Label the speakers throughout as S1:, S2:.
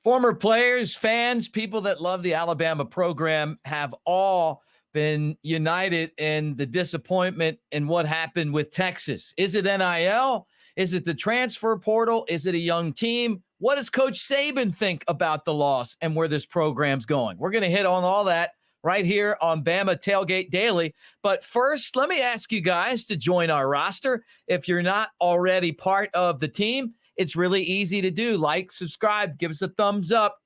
S1: Former players, fans, people that love the Alabama program have all been united in the disappointment in what happened with Texas. Is it NIL? Is it the transfer portal? Is it a young team? What does Coach Saban think about the loss and where this program's going? We're going to hit on all that right here on Bama Tailgate Daily. But first, let me ask you guys to join our roster. If you're not already part of the team, it's really easy to do. Like, subscribe, give us a thumbs up.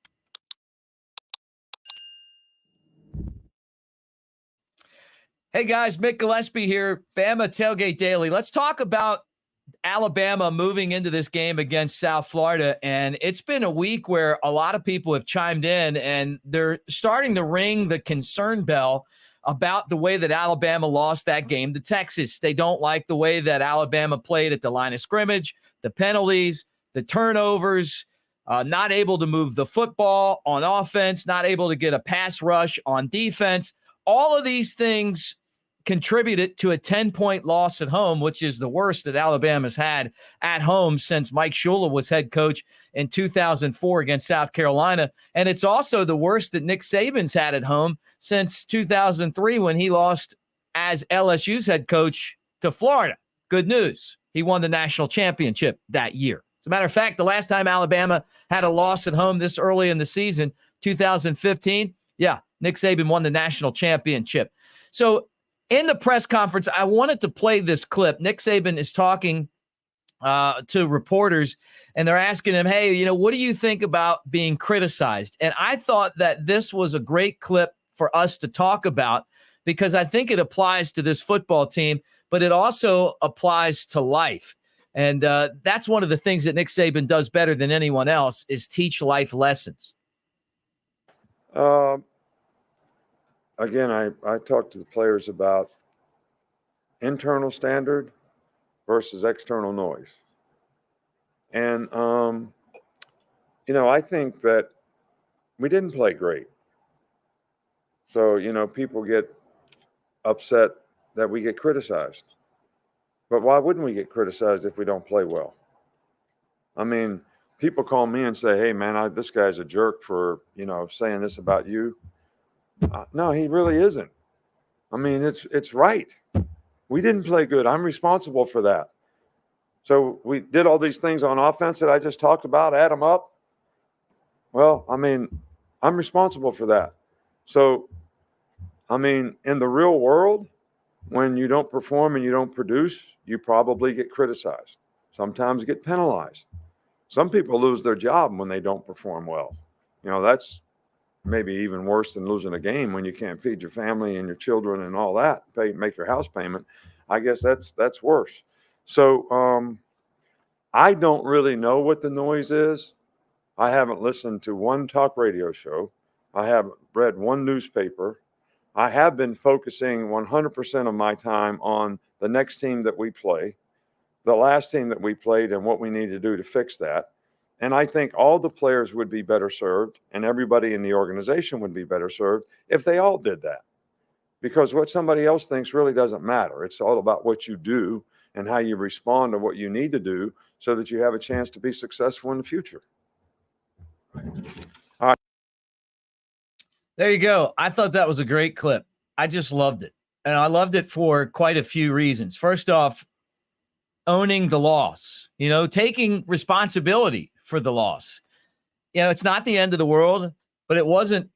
S1: Hey, guys, Mick Gillespie here, Bama Tailgate Daily. Let's talk about Alabama moving into this game against South Florida. And it's been a week where a lot of people have chimed in, and they're starting to ring the concern bell about the way that Alabama lost that game to Texas. They don't like the way that Alabama played at the line of scrimmage, the penalties, the turnovers, not able to move the football on offense, not able to get a pass rush on defense. All of these things contributed to a 10-point loss at home, which is the worst that Alabama's had at home since Mike Shula was head coach in 2004 against South Carolina. And it's also the worst that Nick Saban's had at home since 2003 when he lost as LSU's head coach to Florida. Good news. He won the national championship that year. As a matter of fact, the last time Alabama had a loss at home this early in the season, 2015, Nick Saban won the national championship. So in the press conference, I wanted to play this clip. Nick Saban is talking to reporters, and they're asking him, hey, what do you think about being criticized? And I thought that this was a great clip for us to talk about because I think it applies to this football team, but it also applies to life. And that's one of the things that Nick Saban does better than anyone else is teach life lessons.
S2: Again, I talked to the players about internal standard versus external noise. And, I think that we didn't play great. So, people get upset that we get criticized. But why wouldn't we get criticized if we don't play well? I mean, people call me and say, hey, man, this guy's a jerk for, saying this about you. No, he really isn't. I mean, it's right. We didn't play good. I'm responsible for that. So we did all these things on offense that I just talked about, add them up. Well, I mean, I'm responsible for that. So, I mean, in the real world, when you don't perform and you don't produce, you probably get criticized. Sometimes get penalized. Some people lose their job when they don't perform well. That's maybe even worse than losing a game when you can't feed your family and your children and all that, make your house payment. I guess that's worse. So I don't really know what the noise is. I haven't listened to one talk radio show. I haven't read one newspaper. I have been focusing 100% of my time on the next team that we play, the last team that we played, and what we need to do to fix that. And I think all the players would be better served and everybody in the organization would be better served if they all did that. Because what somebody else thinks really doesn't matter. It's all about what you do and how you respond to what you need to do so that you have a chance to be successful in the future. All right.
S1: There you go. I thought that was a great clip. I just loved it. And I loved it for quite a few reasons. First off, owning the loss, taking responsibility for the loss. It's not the end of the world, but it wasn't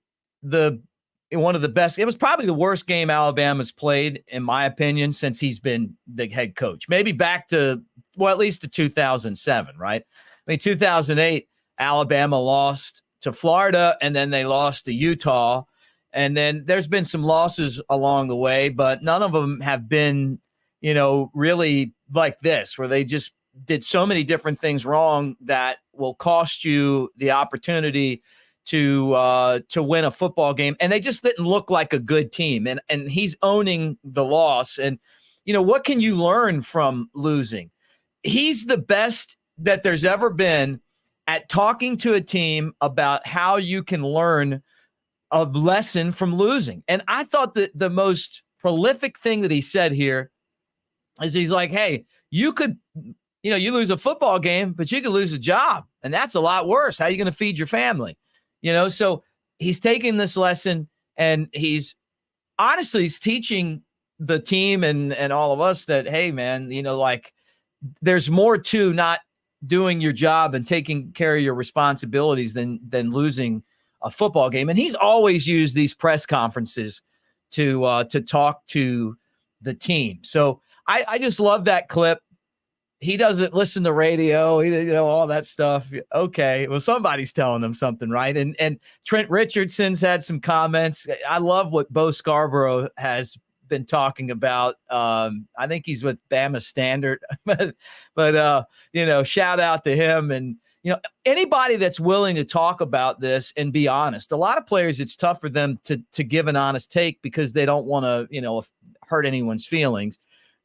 S1: one of the best. It was probably the worst game Alabama's played, in my opinion, since he's been the head coach. Maybe back to, at least to 2007, right? I mean, 2008, Alabama lost to Florida, and then they lost to Utah. And then there's been some losses along the way, but none of them have been, really like this, where they just did so many different things wrong that will cost you the opportunity to win a football game. And they just didn't look like a good team. And he's owning the loss. And, what can you learn from losing? He's the best that there's ever been at talking to a team about how you can learn a lesson from losing. And I thought that the most prolific thing that he said here is he's like, hey, you could you lose a football game, but you could lose a job, and that's a lot worse. How are you going to feed your family? So he's taking this lesson, and he's teaching the team and all of us that, hey, man, there's more to not doing your job and taking care of your responsibilities than losing a football game. And he's always used these press conferences to talk to the team. So I just love that clip. He doesn't listen to radio, all that stuff. Okay, well, somebody's telling him something, right? And Trent Richardson's had some comments. I love what Bo Scarborough has been talking about. I think he's with Bama Standard, but shout out to him. And anybody that's willing to talk about this and be honest. A lot of players, it's tough for them to give an honest take because they don't want to hurt anyone's feelings.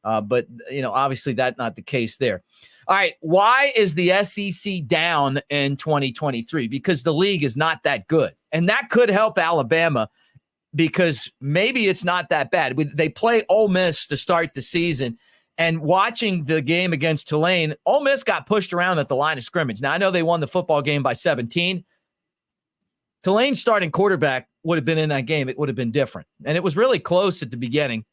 S1: But obviously that's not the case there. All right. Why is the SEC down in 2023? Because the league is not that good. And that could help Alabama because maybe it's not that bad. They play Ole Miss to start the season. And watching the game against Tulane, Ole Miss got pushed around at the line of scrimmage. Now, I know they won the football game by 17. Tulane's starting quarterback would have been in that game. It would have been different. And it was really close at the beginning.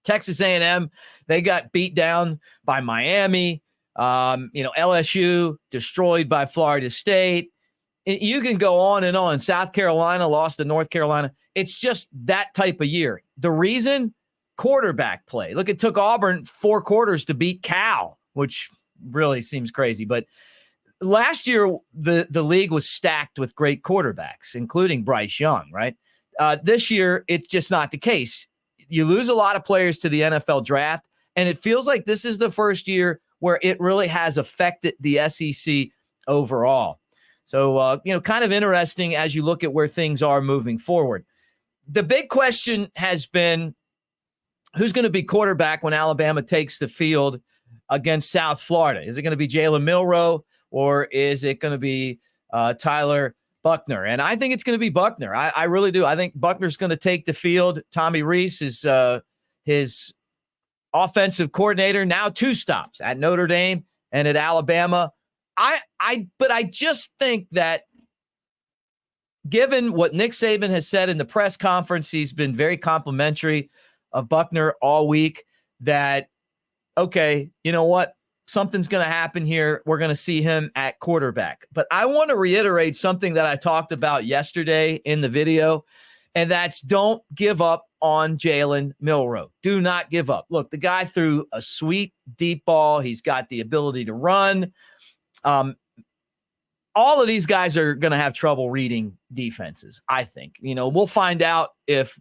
S1: Texas A&M, they got beat down by Miami. LSU destroyed by Florida State. You can go on and on. South Carolina lost to North Carolina. It's just that type of year. The reason? Quarterback play. Look, it took Auburn 4 quarters to beat Cal, which really seems crazy. But last year, the league was stacked with great quarterbacks, including Bryce Young, right? This year, it's just not the case. You lose a lot of players to the NFL draft, and it feels like this is the first year where it really has affected the SEC overall. So, kind of interesting as you look at where things are moving forward. The big question has been, who's going to be quarterback when Alabama takes the field against South Florida? Is it going to be Jayne Milroe, or is it going to be Tyler Buchner? And I think it's going to be Buchner. I really do. I think Buckner's going to take the field. Tommy Rees is his offensive coordinator, now 2 stops at Notre Dame and at Alabama. But I just think that given what Nick Saban has said in the press conference, he's been very complimentary of Buchner all week, that, okay, you know what? Something's going to happen here. We're going to see him at quarterback. But I want to reiterate something that I talked about yesterday in the video, and that's don't give up on Jayne Milroe. Do not give up. Look, the guy threw a sweet deep ball. He's got the ability to run. All of these guys are going to have trouble reading defenses, I think. We'll find out if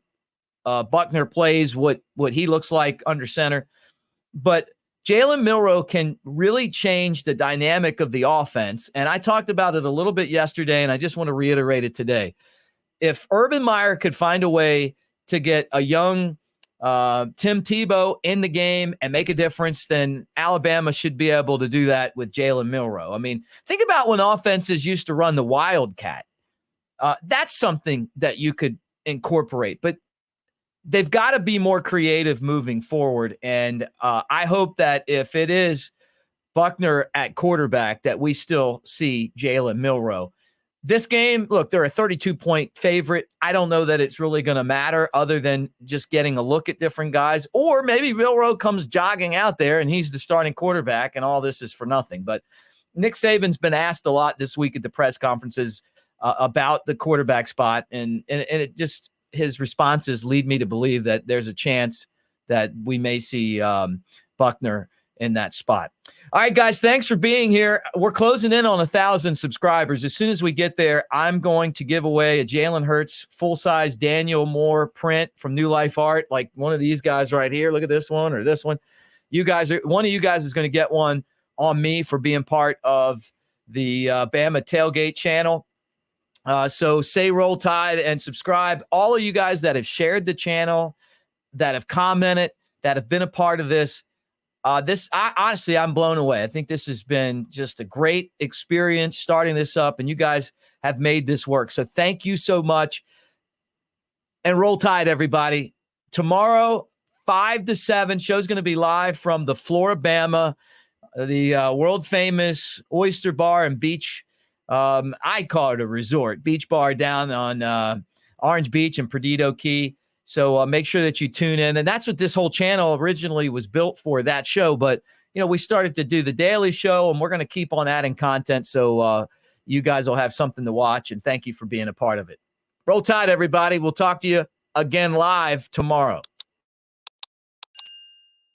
S1: Buchner plays what he looks like under center. But Jayne Milroe can really change the dynamic of the offense. And I talked about it a little bit yesterday, and I just want to reiterate it today. If Urban Meyer could find a way to get a young Tim Tebow in the game and make a difference, then Alabama should be able to do that with Jayne Milroe. I mean, think about when offenses used to run the Wildcat. That's something that you could incorporate. But they've got to be more creative moving forward. And I hope that if it is Buchner at quarterback, that we still see Jayne Milroe. This game, look, they're a 32-point favorite. I don't know that it's really going to matter other than just getting a look at different guys. Or maybe Milroe comes jogging out there and he's the starting quarterback and all this is for nothing. But Nick Saban's been asked a lot this week at the press conferences about the quarterback spot. And it just, his responses lead me to believe that there's a chance that we may see Buchner in that spot. All right, guys, thanks for being here. We're closing in on 1,000 subscribers. As soon as we get there, I'm going to give away a Jalen Hurts full-size Daniel Moore print from New Life Art, like one of these guys right here. Look at this one or this one. One of you guys is going to get one on me for being part of the Bama Tailgate channel. So say Roll Tide and subscribe. All of you guys that have shared the channel, that have commented, that have been a part of this, honestly, I'm blown away. I think this has been just a great experience starting this up, and you guys have made this work. So thank you so much. And Roll Tide, everybody. Tomorrow, 5 to 7, show's going to be live from the Florida-Bama the world famous oyster bar and beach. I call it a resort beach bar down on Orange Beach and Perdido Key. So make sure that you tune in. And that's what this whole channel originally was built for, that show. But, we started to do the daily show, and we're going to keep on adding content. So you guys will have something to watch. And thank you for being a part of it. Roll Tide, everybody. We'll talk to you again live tomorrow.